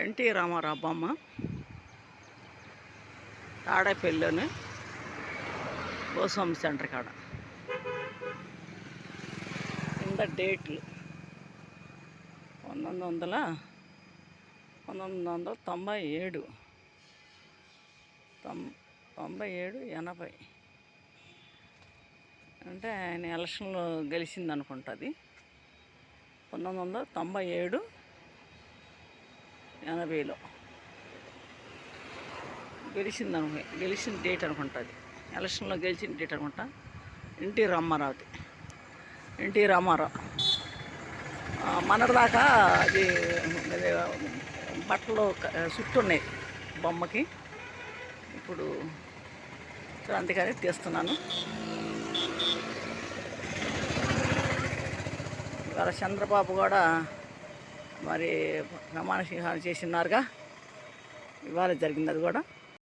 NT Ramarao బొమ్మ తాడేపల్లిలోని Goswami centre కాడ కింద డేట్లు 1997 80 అంటే ఆయన ఎలక్షన్లో గెలిచింది అనుకుంటుంది. 1997 80లో గెలిచిన డేట్ అనుకుంటుంది. ఎలక్షన్లో గెలిచిన డేట్ అనుకుంటా. ఎన్టీ రామారావు మొన్నటిదాకా అది బట్టలు చుట్టున్నాయి బొమ్మకి. ఇప్పుడు అందుకని తీస్తున్నాను. ఇవాళ చంద్రబాబు కూడా మరి ప్రమాణ స్వీకారం చేసినారుగా, ఇవాళ జరిగింది అది కూడా.